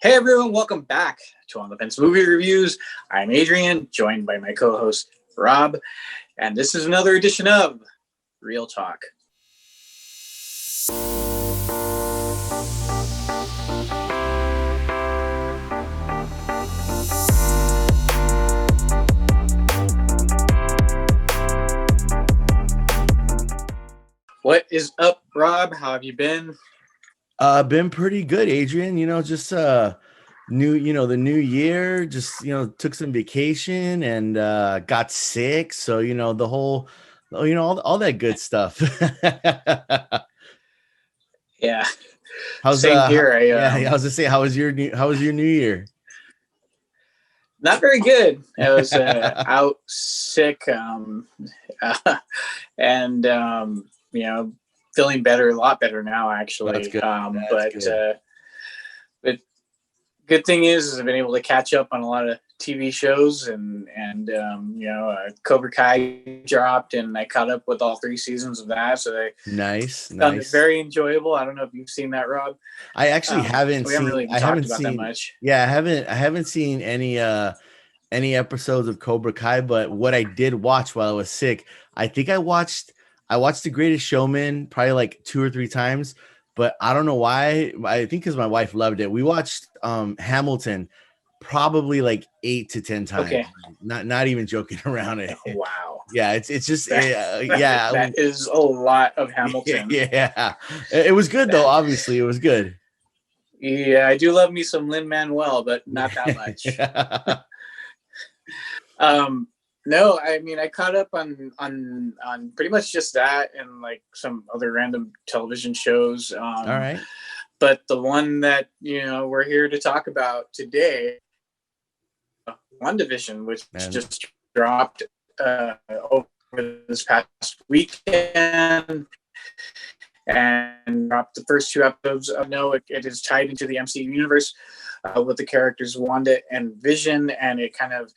Hey everyone, welcome back to On the Fence Movie Reviews. I'm Adrian, joined by my co-host Rob, and this is another edition of Real Talk. What is up, Rob? How have you been? Been pretty good, Adrian. Just the new year, just took some vacation and got sick. So, the whole all that good stuff. Yeah, How's same here. I was to say, how was your new year? Not very good. I was out sick, and feeling better, a lot better now, actually. That's good. But good thing is I've been able to catch up on a lot of TV shows, and Cobra Kai dropped, and I caught up with all 3 seasons of that. So I nice. found it very enjoyable. I don't know if you've seen that, Rob. I actually haven't. We haven't really talked about that much. Yeah, I haven't seen any episodes of Cobra Kai, but what I did watch while I was sick, I think I watched The Greatest Showman probably like 2 or 3 times, but I don't know why. I think because my wife loved it. We watched Hamilton probably like 8 to 10 times. Okay. Not even joking around it. Wow. Yeah, it's just yeah. That is a lot of Hamilton. Yeah. It was good though. Obviously, it was good. Yeah, I do love me some Lin-Manuel, but not that much. No, I mean, I caught up on pretty much just that and like some other random television shows. All right. But the one that, we're here to talk about today, WandaVision, which just dropped over this past weekend and dropped the first 2 episodes. I know it is tied into the MCU universe with the characters Wanda and Vision, and it kind of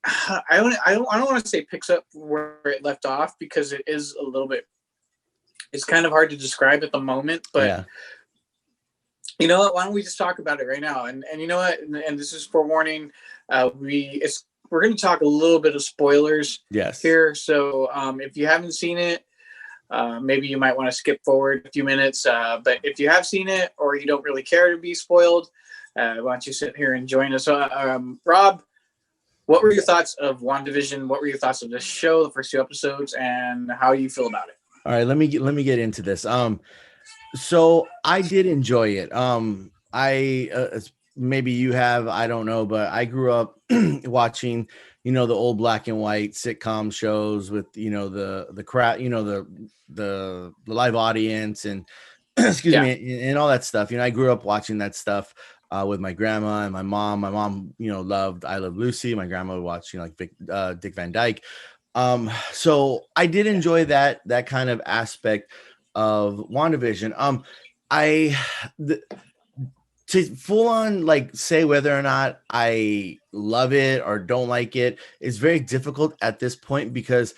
I don't want to say picks up where it left off, because it is a little bit, it's kind of hard to describe at the moment, but yeah. You know what, why don't we just talk about it right now? And you know what, and this is forewarning, we're going to talk a little bit of spoilers here, so if you haven't seen it, maybe you might want to skip forward a few minutes, but if you have seen it or you don't really care to be spoiled, why don't you sit here and join us. Rob, what were your thoughts of WandaVision? What were your thoughts of this show, the first 2 episodes, and how you feel about it? All right, let me get into this. So I did enjoy it. Maybe you have, I don't know, but I grew up watching, the old black and white sitcom shows with, the crowd, the live audience and excuse me, and all that stuff. I grew up watching that stuff with my grandma and my mom. My mom, loved I Love Lucy. My grandma would watch, like Dick Van Dyke. So I did enjoy that kind of aspect of WandaVision. To full on like say whether or not I love it or don't like it is very difficult at this point, because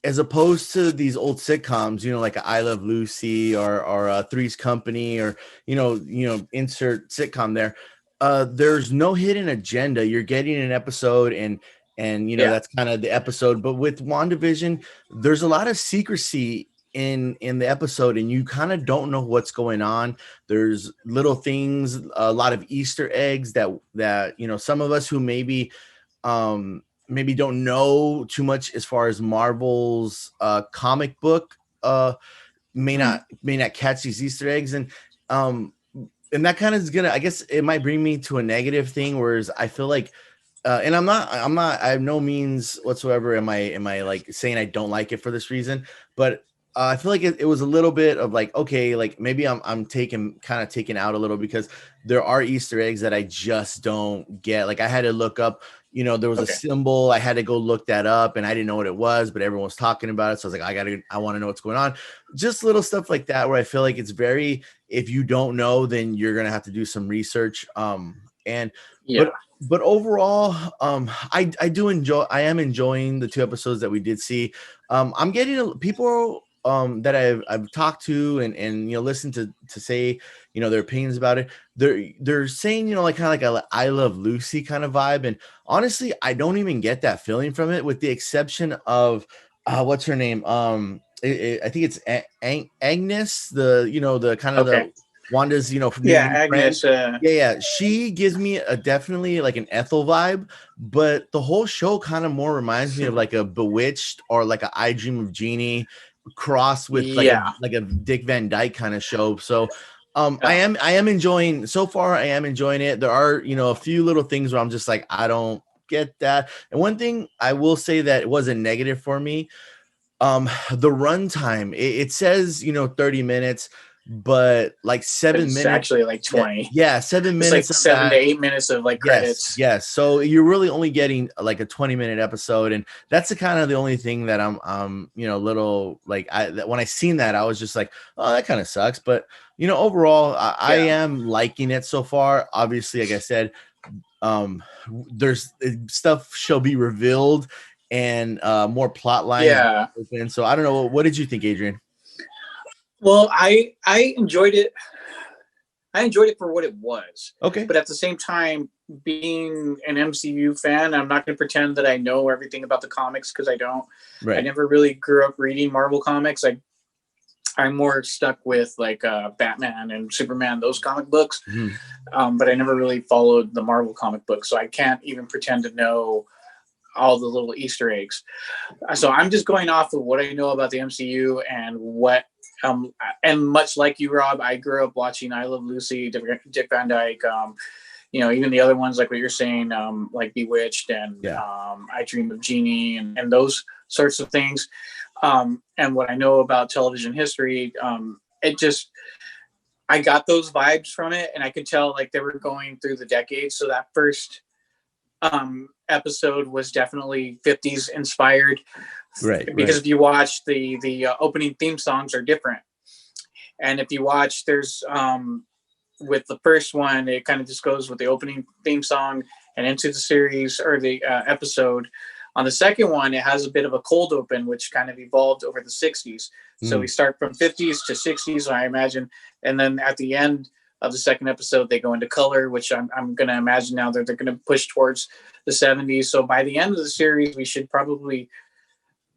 as opposed to these old sitcoms, like I Love Lucy or Three's Company or insert sitcom there, there's no hidden agenda. You're getting an episode and that's kind of the episode. But with WandaVision, there's a lot of secrecy in the episode, and you kind of don't know what's going on. There's little things, a lot of Easter eggs that some of us who maybe don't know too much as far as Marvel's comic book may not catch these Easter eggs, and that kind of is gonna, I guess it might bring me to a negative thing, whereas I feel like and I'm not I have no means whatsoever am I like saying I don't like it for this reason, but I feel like it was a little bit of like, okay, like maybe I'm taken out a little, because there are Easter eggs that I just don't get. Like I had to look up, there was a symbol, I had to go look that up, and I didn't know what it was, but everyone was talking about it. So I was like, I want to know what's going on. Just little stuff like that, where I feel like it's very, if you don't know, then you're going to have to do some research. But overall, I am enjoying the 2 episodes that we did see. I'm getting people that I've talked to and listened to say their opinions about it, they're saying like kind of like a I Love Lucy kind of vibe, and honestly I don't even get that feeling from it, with the exception of what's her name, I think it's Agnes, the kind of the Wanda's Agnes, friend. Yeah, she gives me a definitely like an Ethel vibe, but the whole show kind of more reminds me of like a Bewitched or like a I Dream of Jeannie cross with like a Dick Van Dyke kind of show. So I am enjoying so far. I am enjoying it. There are a few little things where I'm just like, I don't get that. And one thing I will say that it was a negative for me, the runtime, it says 30 minutes, but like 7 it's minutes, actually like 20. Yeah, 7 minutes, like 7 to 8 minutes of like credits. Yes, so you're really only getting like a 20-minute episode, and that's the kind of the only thing that I'm little like, when I seen that, I was just like, oh, that kind of sucks. But overall, I am liking it so far. Obviously, like I said, there's stuff shall be revealed and more plot lines open. So I don't know, what did you think, Adrian? Well, I enjoyed it. I enjoyed it for what it was. Okay. But at the same time, being an MCU fan, I'm not going to pretend that I know everything about the comics, because I don't. Right. I never really grew up reading Marvel comics. I'm more stuck with like Batman and Superman, those comic books. Mm-hmm. But I never really followed the Marvel comic books, so I can't even pretend to know all the little Easter eggs. So I'm just going off of what I know about the MCU and what. And much like you, Rob, I grew up watching I Love Lucy, Dick Van Dyke, even the other ones like what you're saying, like Bewitched and I Dream of Jeannie and those sorts of things. And what I know about television history, I got those vibes from it, and I could tell like they were going through the decades. So that first episode was definitely 50s inspired. Right, because if you watch the opening theme songs are different, and if you watch, there's with the first one, it kind of just goes with the opening theme song and into the series or the episode. On the second one, it has a bit of a cold open, which kind of evolved over the 60s. So we start from 50s to 60s, I imagine, and then at the end of the second episode, they go into color, which I'm going to imagine now that they're going to push towards the 70s. So by the end of the series, we should probably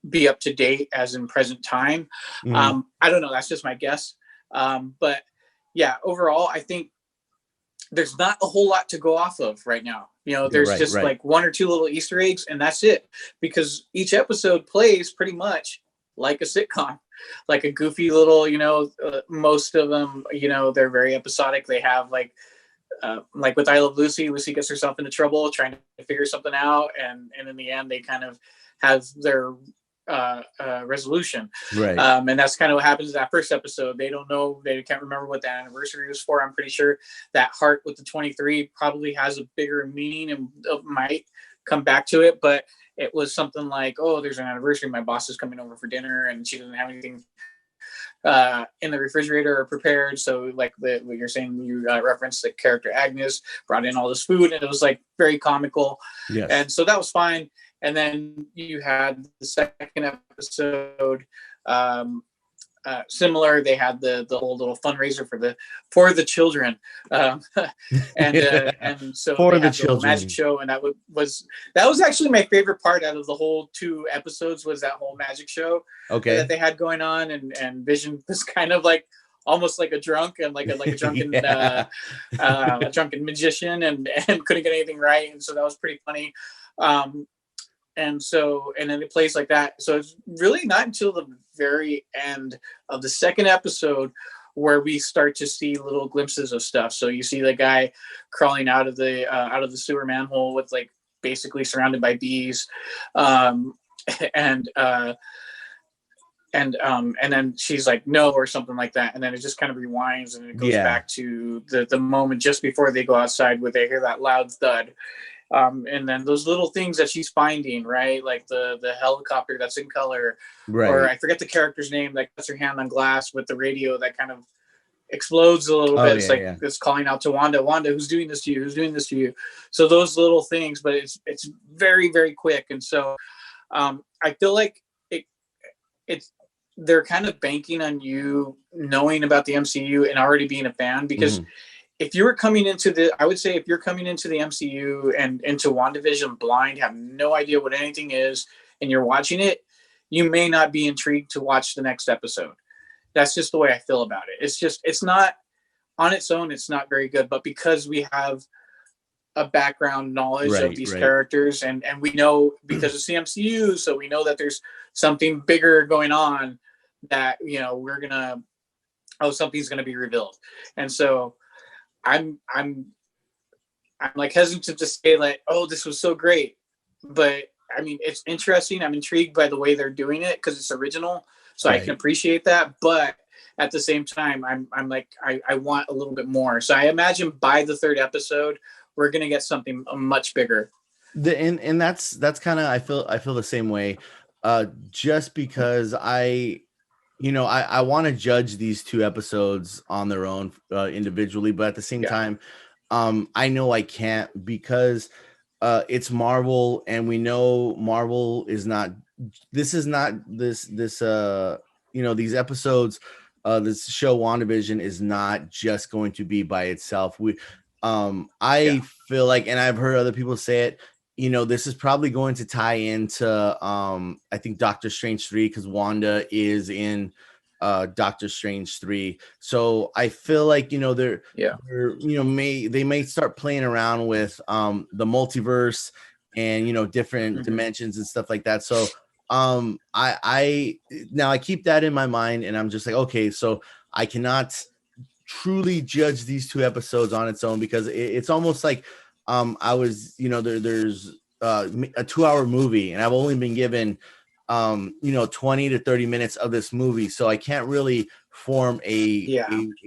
be up to date as in present time. I don't know. That's just my guess. But yeah, overall, I think there's not a whole lot to go off of right now. There's like one or two little Easter eggs, and that's it, because each episode plays pretty much like a sitcom, like a goofy little, most of them, they're very episodic. They have like with I Love Lucy, Lucy gets herself into trouble trying to figure something out. And in the end, they kind of have their resolution. Right. And that's kind of what happens in that first episode. They don't know, they can't remember what that anniversary was for. I'm pretty sure that heart with the 23 probably has a bigger meaning and might come back to it, but it was something like, oh, there's an anniversary, my boss is coming over for dinner and she doesn't have anything in the refrigerator or prepared. So like what you're saying, you referenced the character Agnes brought in all this food, and it was like very comical. Yes. And so that was fine. And then you had the second episode, similar. They had the whole little fundraiser for the children, and so for the children magic show, and that was actually my favorite part out of the whole 2 episodes, was that whole magic show that they had going on, and Vision was kind of like almost like a drunk and like a drunken a drunken magician and couldn't get anything right, and so that was pretty funny. And then it plays like that. So it's really not until the very end of the second episode where we start to see little glimpses of stuff. So you see the guy crawling out of the sewer manhole with like basically surrounded by bees. And then she's like, no, or something like that. And then it just kind of rewinds and it goes back to the moment just before they go outside where they hear that loud thud. And then those little things that she's finding, right? Like the helicopter that's in color, right? Or I forget the character's name that puts her hand on glass with the radio that kind of explodes a little bit. It's it's calling out to Wanda, who's doing this to you? Who's doing this to you? So those little things, but it's very, very quick. And so I feel like they're kind of banking on you knowing about the MCU and already being a fan, because if you were coming into I would say if you're coming into the MCU and into WandaVision blind, have no idea what anything is, and you're watching it, you may not be intrigued to watch the next episode. That's just the way I feel about it. It's not on its own, it's not very good, but because we have a background knowledge of these characters, and we know because it's the MCU, so we know that there's something bigger going on, that, you know, something's gonna be revealed. And so I'm like hesitant to say like, oh, this was so great, but I mean, it's interesting. I'm intrigued by the way they're doing it because it's original, so I can appreciate that. But at the same time, I'm like, I want a little bit more. So I imagine by the third episode, we're gonna get something much bigger. And that's kind of, I feel the same way. Just because I want to judge these 2 episodes on their own individually, but at the same time, I know I can't, because it's Marvel, and we know Marvel is not. This is not this. These episodes, this show WandaVision is not just going to be by itself. I feel like, and I've heard other people say it, this is probably going to tie into I think Doctor Strange 3, because Wanda is in Doctor Strange 3. So I feel like, they may start playing around with the multiverse and different dimensions and stuff like that. So I keep that in my mind, and I'm just like, okay, so I cannot truly judge these 2 episodes on its own, because it's almost like I was, there's a 2-hour movie, and I've only been given 20 to 30 minutes of this movie, so I can't really form a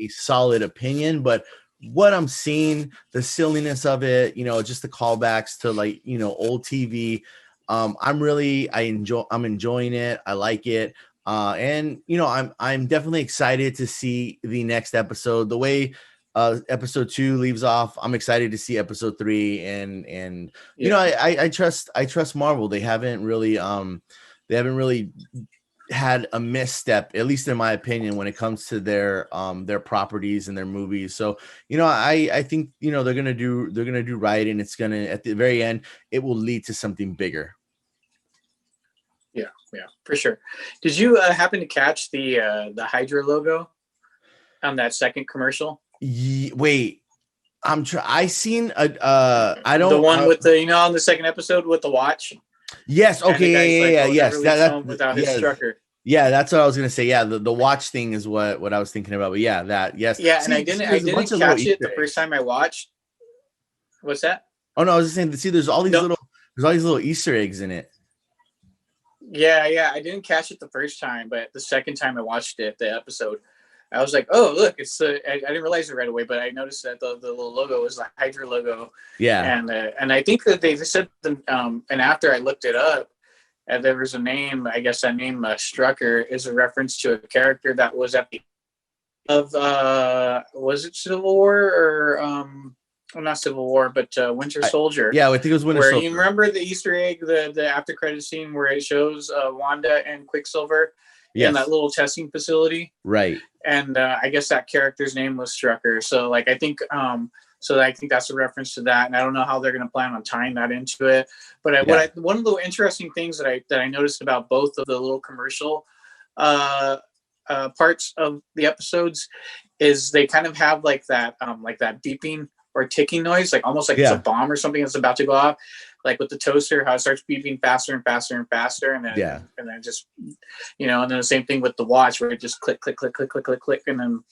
solid opinion. But what I'm seeing, the silliness of it, just the callbacks to like old TV, I'm enjoying it. I like it. And I'm definitely excited to see the next episode. The way episode 2 leaves off, I'm excited to see episode 3. And I trust Marvel. They haven't really had a misstep, at least in my opinion, when it comes to their properties and their movies. So I think they're gonna do right, and it's gonna, at the very end, it will lead to something bigger. Yeah, for sure. Did you happen to catch the Hydra logo on that second commercial? Wait, I seen I don't, the one with the on the second episode with the watch. Yes. Okay. Yes. That without his Strucker. Yeah, that's what I was gonna say. Yeah, the watch thing is what I was thinking about. But yeah, that, yes. Yeah, and I didn't catch it the first time I watched. What's that? Oh no, I was just saying. See, there's all these little Easter eggs in it. Yeah, I didn't catch it the first time, but the second time I watched it, the episode, I was like, oh, look, it's I didn't realize it right away, but I noticed that the little logo was the Hydra logo. Yeah. And I think that they said, and after I looked it up, and there was a name, I guess that name Strucker is a reference to a character that was at the of was it Civil War or well, not Civil War, but Winter Soldier. Yeah, I think it was Winter Soldier. You remember the Easter egg, the after credit scene where it shows Wanda and Quicksilver in that little testing facility, right? And I guess that character's name was Strucker. So like I think that's a reference to that, and I don't know how they're going to plan on tying that into it. But one of the interesting things that I noticed about both of the little commercial parts of the episodes is they kind of have like that beeping or ticking noise, like almost like it's a bomb or something that's about to go off, like with the toaster, how it starts beeping faster and faster and faster, and then just and then the same thing with the watch where it just click click click click click click click, and then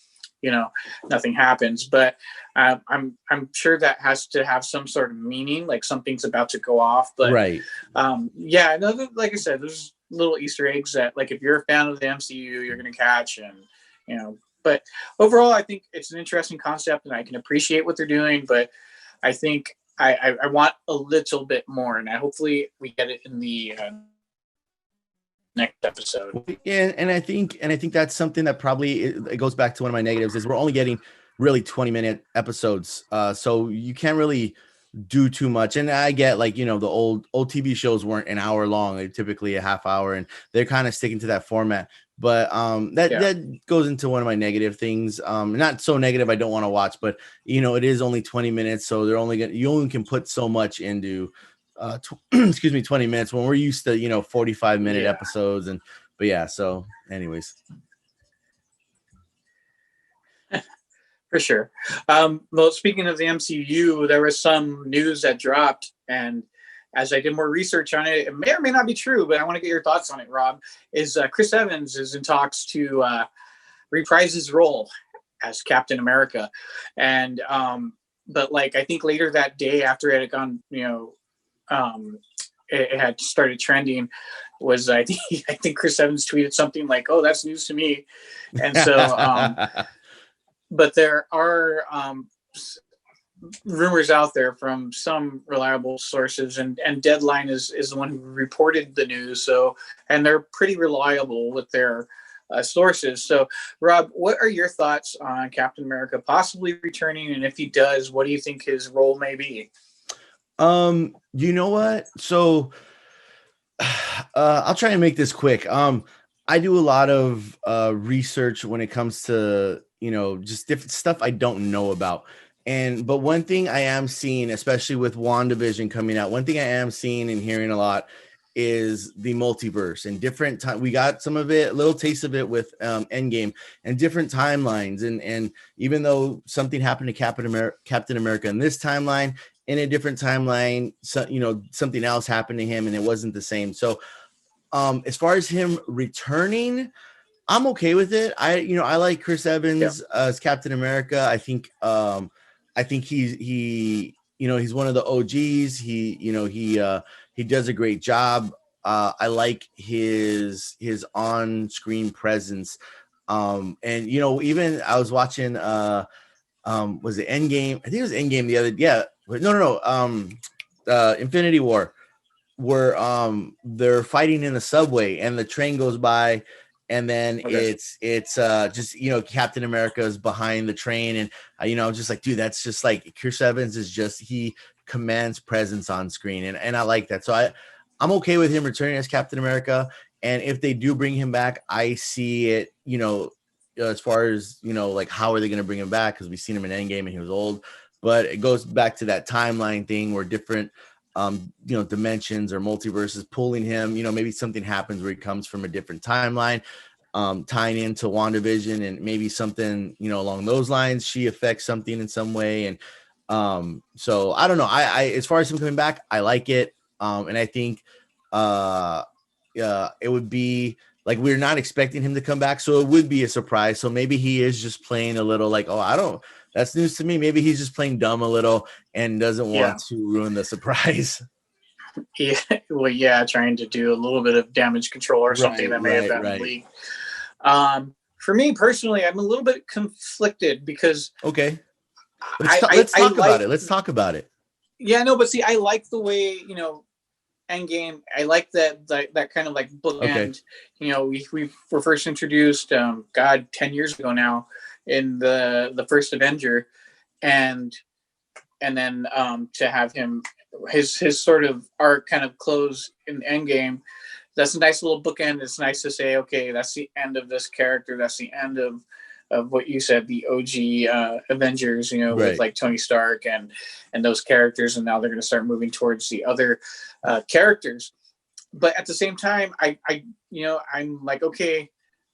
nothing happens. But I'm sure that has to have some sort of meaning, like something's about to go off. But like I said, there's little Easter eggs that, like, if you're a fan of the MCU, you're gonna catch, and But overall, I think it's an interesting concept, and I can appreciate what they're doing. But I think I want a little bit more, and hopefully we get it in the next episode. Yeah, and I think that's something that probably it goes back to one of my negatives is we're only getting really 20-minute episodes, so you can't really do too much. And I get, like, the old TV shows weren't an hour long; they're typically a half hour, and they're kind of sticking to that format. But that goes into one of my negative things. Not so negative I don't want to watch, but it is only 20 minutes, so you only can put so much into 20 minutes when we're used to 45-minute episodes. But yeah, so anyways. For sure. Well, speaking of the MCU, there was some news that dropped, and as I did more research on it, it may or may not be true, but I want to get your thoughts on it, Rob. Is Chris Evans is in talks to reprise his role as Captain America, and but like I think later that day after it had gone, it had started trending, was I think Chris Evans tweeted something like, "Oh, that's news to me," and so. But there are rumors out there from some reliable sources, and Deadline is the one who reported the news. So, and they're pretty reliable with their sources. So, Rob, what are your thoughts on Captain America possibly returning? And if he does, what do you think his role may be? You know what? So, I'll try and make this quick. I do a lot of research when it comes to just different stuff I don't know about. But one thing I am seeing, especially with WandaVision coming out, one thing I am seeing and hearing a lot is the multiverse and different time. We got some of it, a little taste of it with Endgame and different timelines. And even though something happened to Captain America in this timeline, in a different timeline, so, something else happened to him and it wasn't the same. So as far as him returning, I'm okay with it. I like Chris Evans as Captain America. I think he's one of the OGs. He does a great job. I like his on-screen presence. And even I was watching was it Endgame? I think it was Endgame the other Infinity War, where they're fighting in the subway and the train goes by. And then it's just Captain America is behind the train, and just like, dude, that's just like Chris Evans is just, he commands presence on screen, and I like that. So I'm okay with him returning as Captain America, and if they do bring him back, I see it as far as like how are they going to bring him back, because we've seen him in Endgame and he was old, but it goes back to that timeline thing where different dimensions or multiverses pulling him, maybe something happens where he comes from a different timeline, tying into WandaVision, and maybe something, along those lines, she affects something in some way. And so I don't know. I as far as him coming back, I like it. And I think it would be like, we're not expecting him to come back, so it would be a surprise. So maybe he is just playing a little like, that's news to me. Maybe he's just playing dumb a little and doesn't want to ruin the surprise. Yeah, well, trying to do a little bit of damage control or something that may have been leaked. For me personally, I'm a little bit conflicted because let's talk about it. Yeah, no, but see, I like the way Endgame. I like that kind of like bookend. We were first introduced 10 years ago now in the first Avenger, and then to have him his sort of arc kind of close in Endgame, that's a nice little bookend. It's nice to say, okay, that's the end of this character, that's the end of what you said, the OG Avengers, with like Tony Stark and those characters, and now they're going to start moving towards the other characters. But at the same time, I'm like, okay,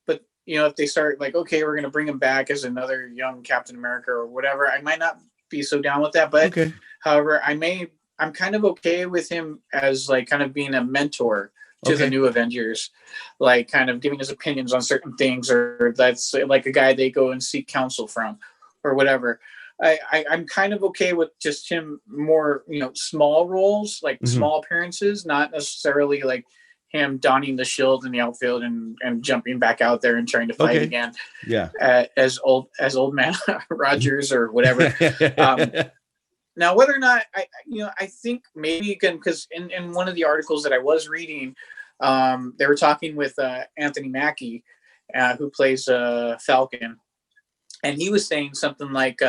but if they start like, okay, we're going to bring him back as another young Captain America or whatever, I might not be so down with that. But however, I'm kind of okay with him as like kind of being a mentor to the new Avengers, like kind of giving his opinions on certain things, or that's like a guy they go and seek counsel from or whatever. I'm kind of okay with just him more, small roles, like small appearances, not necessarily like him donning the shield in the outfield and jumping back out there and trying to fight again. Yeah. As old man Rogers or whatever. Now, whether or not I think maybe again, because in one of the articles that I was reading, they were talking with Anthony Mackie, who plays Falcon, and he was saying something like,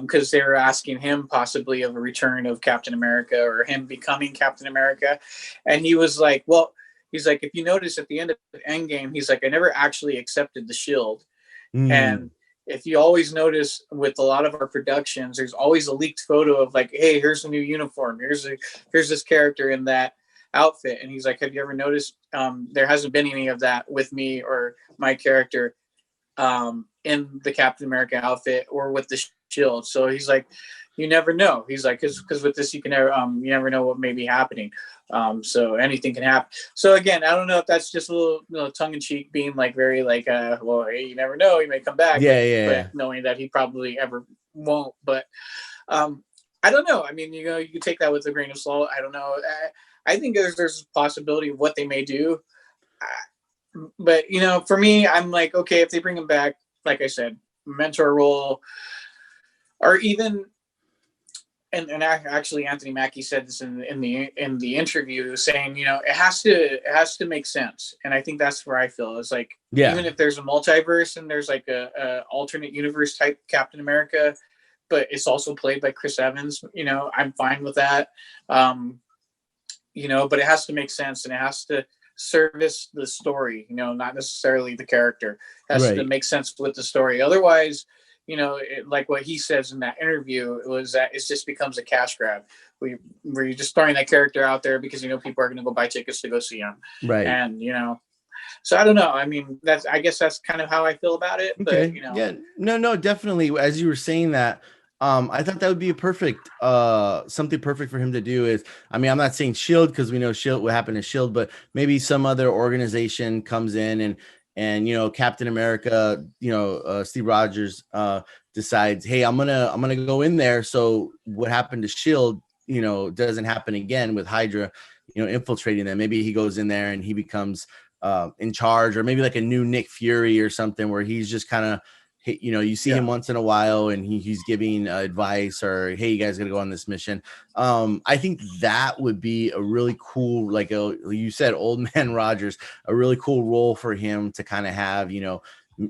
because they were asking him possibly of a return of Captain America or him becoming Captain America, and he was like, well, he's like, if you notice at the end of Endgame, he's like, I never actually accepted the shield. And if you always notice with a lot of our productions, there's always a leaked photo of like, hey, here's a new uniform. Here's this character in that outfit. And he's like, have you ever noticed there hasn't been any of that with me or my character in the Captain America outfit or with the shield? So he's like, you never know. He's like, because with this, you never know what may be happening. So anything can happen. So again, I don't know if that's just a little tongue in cheek, being like very like, well, hey, you never know, he may come back. But knowing that he probably ever won't. But I don't know. I mean, you can take that with a grain of salt. I don't know. I think there's a possibility of what they may do. But for me, I'm like, okay, if they bring him back, like I said, mentor role, or even. And actually, Anthony Mackie said this in the interview, saying, it has to make sense. And I think that's where I feel. It's like, even if there's a multiverse and there's like a alternate universe type Captain America, but it's also played by Chris Evans, I'm fine with that. But it has to make sense, and it has to service the story, not necessarily the character. It has to make sense with the story. Otherwise, like what he says in that interview, it was that it just becomes a cash grab. Where you're just throwing that character out there because people are going to go buy tickets to go see him, right? And so I don't know. I mean, I guess that's kind of how I feel about it. Okay. But no, definitely. As you were saying that, I thought that would be a perfect, something perfect for him to do. Is, I mean, I'm not saying Shield because we know Shield, what happened to Shield, but maybe some other organization comes in and Captain America, Steve Rogers decides, hey, I'm gonna go in there. So what happened to Shield, doesn't happen again with Hydra, infiltrating them. Maybe he goes in there and he becomes in charge, or maybe like a new Nick Fury or something, where he's just kind of, you see him once in a while and he's giving advice, or, hey, you guys got to go on this mission. I think that would be a really cool, like you said, old man Rogers, a really cool role for him to kind of have,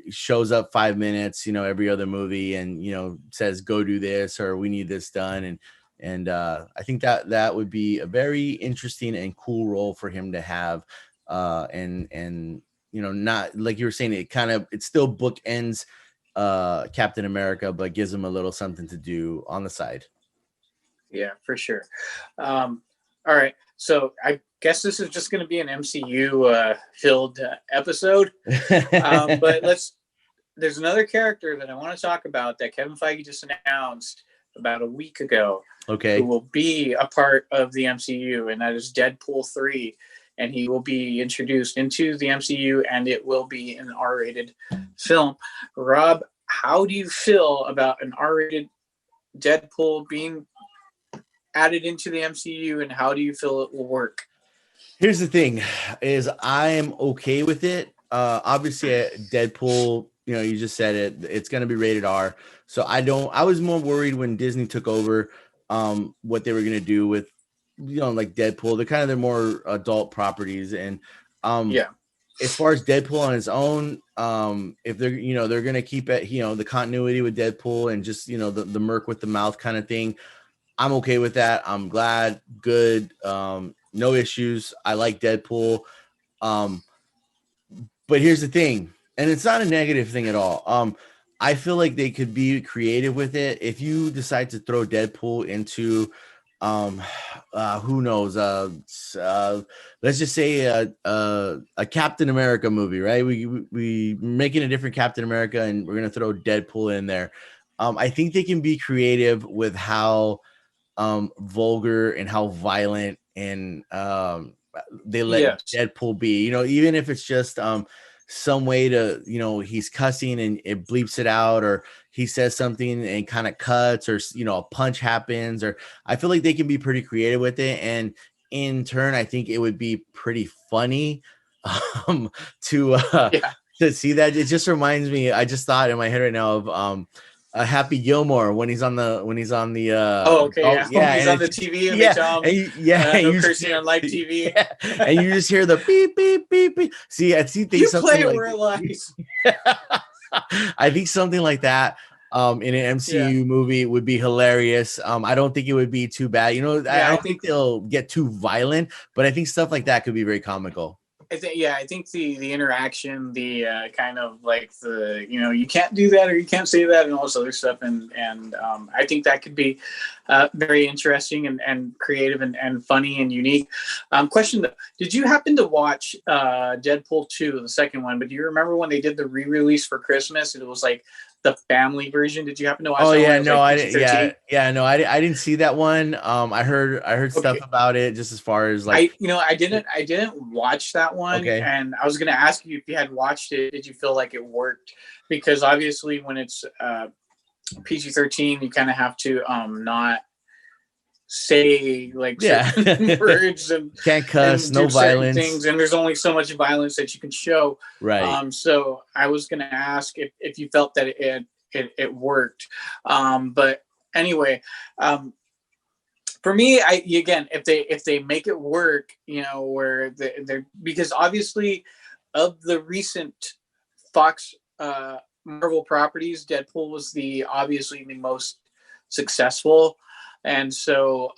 shows up 5 minutes, every other movie, and, says, go do this, or we need this done. And I think that would be a very interesting and cool role for him to have. And not like you were saying, it still bookends Captain America, but gives him a little something to do on the side. Yeah, for sure. All right, so I guess this is just going to be an MCU filled episode, but there's another character that I want to talk about that Kevin Feige just announced about a week ago, who will be a part of the MCU, and that is Deadpool 3. And he will be introduced into the MCU, and it will be an R-rated film. Rob, how do you feel about an R-rated Deadpool being added into the MCU, and how do you feel it will work? Here's the thing, is I am okay with it. Obviously, Deadpool, you just said it, it's going to be rated R. So I was more worried when Disney took over what they were going to do with, like Deadpool. They're kind of their more adult properties. And as far as Deadpool on his own, if they're going to keep it, the continuity with Deadpool and just, the merc with the mouth kind of thing, I'm okay with that. I'm glad. Good. No issues. I like Deadpool. But here's the thing, and it's not a negative thing at all. I feel like they could be creative with it. If you decide to throw Deadpool into who knows, let's just say a Captain America movie, right? We making a different Captain America, and we're gonna throw Deadpool in there. I think they can be creative with how vulgar and how violent and they let Deadpool be, even if it's just some way to, he's cussing and it bleeps it out, or he says something and kind of cuts, or, a punch happens, or I feel like they can be pretty creative with it. And in turn, I think it would be pretty funny to see that. It just reminds me, I just thought in my head right now of Happy Gilmore when he's on the when he's on the he's on the TV and they tell him no cursing on live TV, and you just hear the beep beep beep beep. I see things. You play it where it lies. I think something like that in an MCU movie would be hilarious. I don't think it would be too bad. I don't think they'll get too violent, but I think stuff like that could be very comical. I think the interaction, the kind of like the, you can't do that or you can't say that and all this other stuff, and I think that could be very interesting and creative and funny and unique. Question though, did you happen to watch Deadpool 2, the second one? But do you remember when they did the re-release for Christmas? It was like the family version. Did you happen to watch? Oh that yeah, one? no, Like I didn't. Yeah, no, I didn't see that one. I heard stuff about it, just as far as like I didn't watch that one, and I was gonna ask you if you had watched it. Did you feel like it worked? Because obviously, when it's PG-13, you kind of have to not say like certain words and can't cuss, and no violence things, and there's only so much violence that you can show. Right. So I was gonna ask if you felt that it worked. But anyway, for me, if they make it work, where they're, because obviously of the recent Fox Marvel properties, Deadpool was obviously the most successful. And so,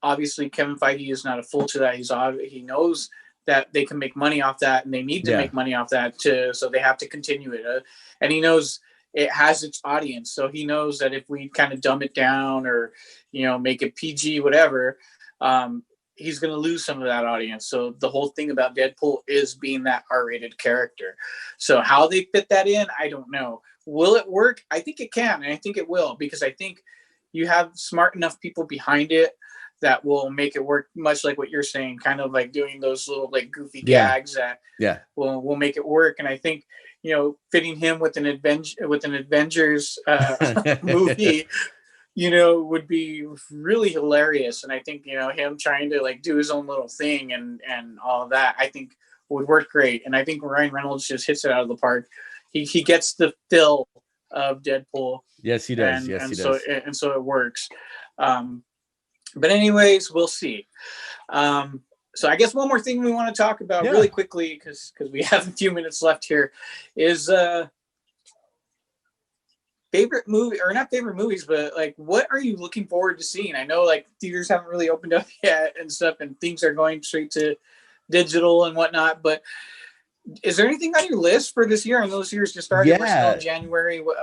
obviously, Kevin Feige is not a fool to that. He knows that they can make money off that, and they need to make money off that so they have to continue it. And he knows it has its audience, so he knows that if we kind of dumb it down or make it PG, whatever, he's going to lose some of that audience. So the whole thing about Deadpool is being that R-rated character. So how they fit that in, I don't know. Will it work? I think it can, and I think it will, because I think you have smart enough people behind it that will make it work, much like what you're saying, kind of like doing those little like goofy gags that will make it work. And I think, fitting him with an Avengers movie, would be really hilarious. And I think, him trying to like do his own little thing and all of that, I think would work great. And I think Ryan Reynolds just hits it out of the park. He gets the fill of Deadpool. Yes, he does. So it works. But anyways, we'll see. So I guess one more thing we want to talk about really quickly, because we have a few minutes left here, is favorite movie, or not favorite movies, but like, what are you looking forward to seeing? I know like theaters haven't really opened up yet and stuff, and things are going straight to digital and whatnot, but is there anything on your list for this year? I know this year's just started. We're still in January. What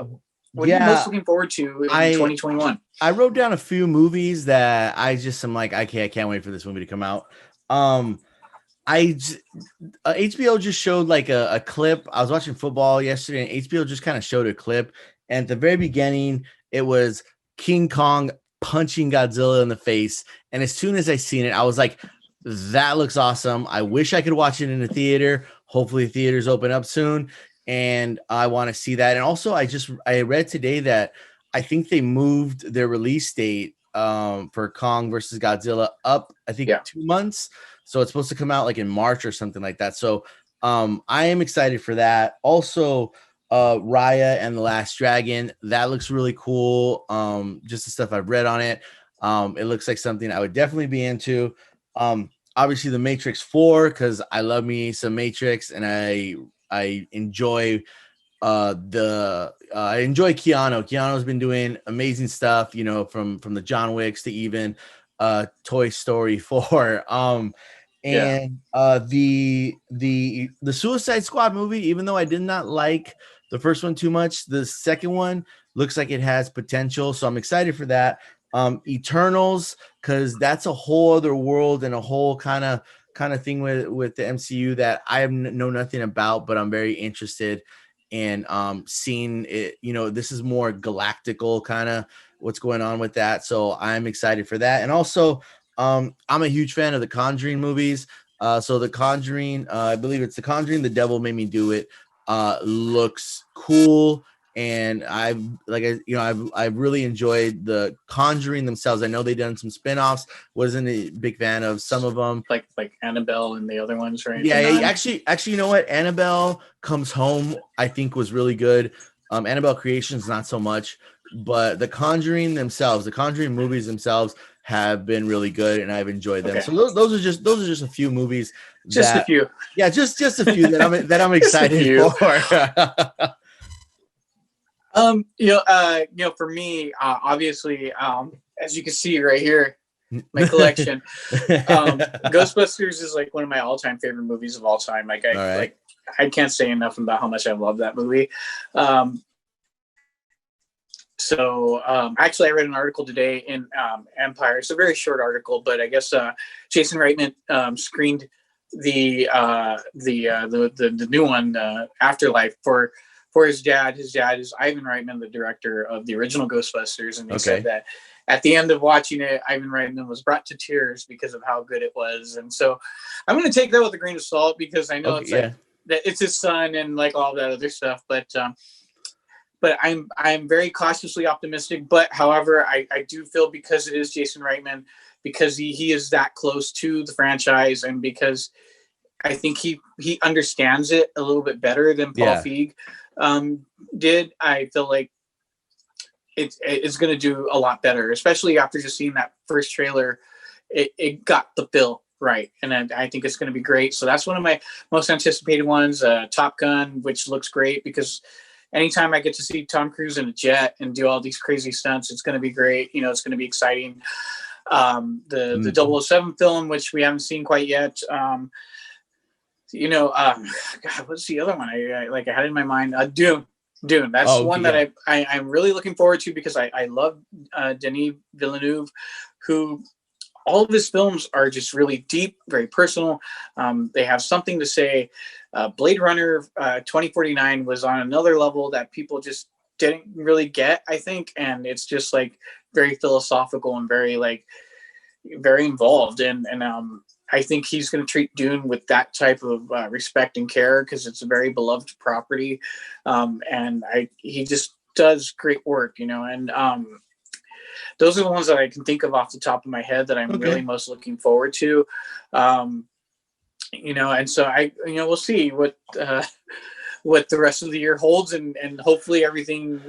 are you most looking forward to in 2021? I wrote down a few movies that I just am like, I can't wait for this movie to come out. HBO just showed like a clip. I was watching football yesterday, and HBO just kind of showed a clip. And at the very beginning, it was King Kong punching Godzilla in the face. And as soon as I seen it, I was like, that looks awesome. I wish I could watch it in a theater. Hopefully theaters open up soon, and I want to see that. And also I read today that I think they moved their release date for Kong versus Godzilla up, I think 2 months. So it's supposed to come out like in March or something like that. So I am excited for that. Also, Raya and the Last Dragon, that looks really cool. Just the stuff I've read on it. It looks like something I would definitely be into. Obviously the Matrix 4, because I love me some Matrix, and I enjoy I enjoy Keanu. Keanu's been doing amazing stuff, from the John Wicks to even Toy Story 4. The Suicide Squad movie, even though I did not like the first one too much, the second one looks like it has potential, so I'm excited for that. Eternals, because that's a whole other world and a whole kind of thing with the MCU that I know nothing about, but I'm very interested in seeing it. This is more galactical kind of what's going on with that, so I'm excited for that. And also I'm a huge fan of the Conjuring movies. So the Conjuring, I believe it's the Conjuring, The Devil Made Me Do It, looks cool. And I've really enjoyed the Conjuring themselves. I know they've done some spinoffs. Wasn't a big fan of some of them, like Annabelle and the other ones, right? Yeah, actually, you know what? Annabelle Comes Home, I think, was really good. Annabelle Creations, not so much, but the Conjuring movies themselves have been really good, and I've enjoyed them. Okay. So those are just a few movies. Just a few. Yeah, just a few that I'm excited for. For me, obviously, as you can see right here, my collection. Ghostbusters is like one of my all-time favorite movies of all time. Like I can't say enough about how much I love that movie. Actually, I read an article today in Empire. It's a very short article, but I guess Jason Reitman screened the new one, Afterlife, for his dad. His dad is Ivan Reitman, the director of the original Ghostbusters, and they said that at the end of watching it, Ivan Reitman was brought to tears because of how good it was. And so I'm going to take that with a grain of salt, because I know like that it's his son and like all that other stuff, but I'm very cautiously optimistic. But however, I do feel, because it is Jason Reitman, because he is that close to the franchise, and because I think he understands it a little bit better than Paul Feig did. I feel like it's going to do a lot better, especially after just seeing that first trailer. It got the bill right, and I think it's going to be great. So that's one of my most anticipated ones. Top Gun, which looks great, because anytime I get to see Tom Cruise in a jet and do all these crazy stunts, it's going to be great. It's going to be exciting. The 007 film, which we haven't seen quite yet. God, what's the other one? I had in my mind. Dune. That's one that I'm really looking forward to, because I love Denis Villeneuve, who all of his films are just really deep, very personal. They have something to say. Blade Runner 2049 was on another level that people just didn't really get, I think. And it's just like very philosophical and very involved. And I think he's going to treat Dune with that type of respect and care, because it's a very beloved property. And he just does great work, and those are the ones that I can think of off the top of my head that I'm really most looking forward to. And so we'll see what the rest of the year holds, and hopefully everything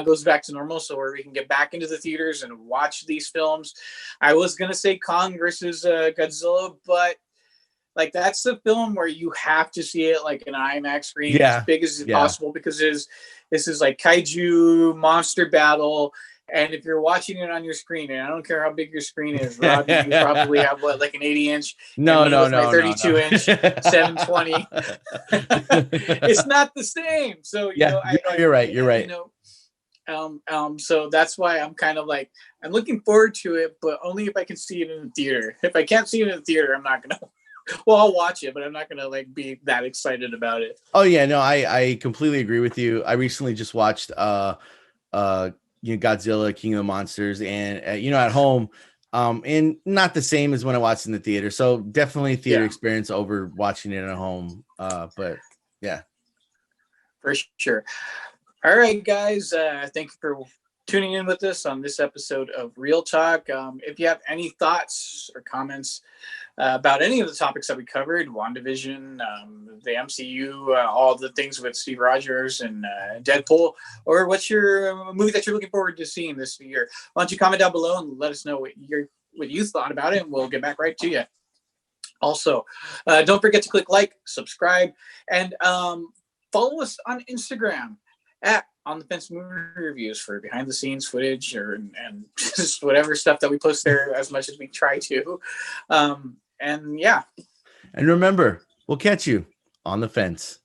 goes back to normal, so where we can get back into the theaters and watch these films. I was going to say Kong versus Godzilla, but like that's the film where you have to see it like an IMAX screen as big as possible, because this is like kaiju monster battle. And if you're watching it on your screen, and I don't care how big your screen is, Rob, you probably have like an 80-inch? No, 32-inch 720. It's not the same. So you're right. So that's why I'm kind of like, I'm looking forward to it, but only if I can see it in the theater. If I can't see it in the theater, I'm not gonna. Well, I'll watch it, but I'm not gonna like be that excited about it. Oh yeah, no, I completely agree with you. I recently just watched Godzilla, King of the Monsters, and at home, and not the same as when I watched in the theater. So definitely theater experience over watching it at home. But yeah, for sure. All right, guys. Thank you for tuning in with us on this episode of Real Talk. If you have any thoughts or comments about any of the topics that we covered, WandaVision, the MCU, all the things with Steve Rogers and Deadpool, or what's your movie that you're looking forward to seeing this year, why don't you comment down below and let us know what you thought about it, and we'll get back right to you. Also, don't forget to click like, subscribe, and follow us on Instagram at On the Fence Movie Reviews for behind the scenes footage and just whatever stuff that we post there, as much as we try to. And remember, we'll catch you on the fence.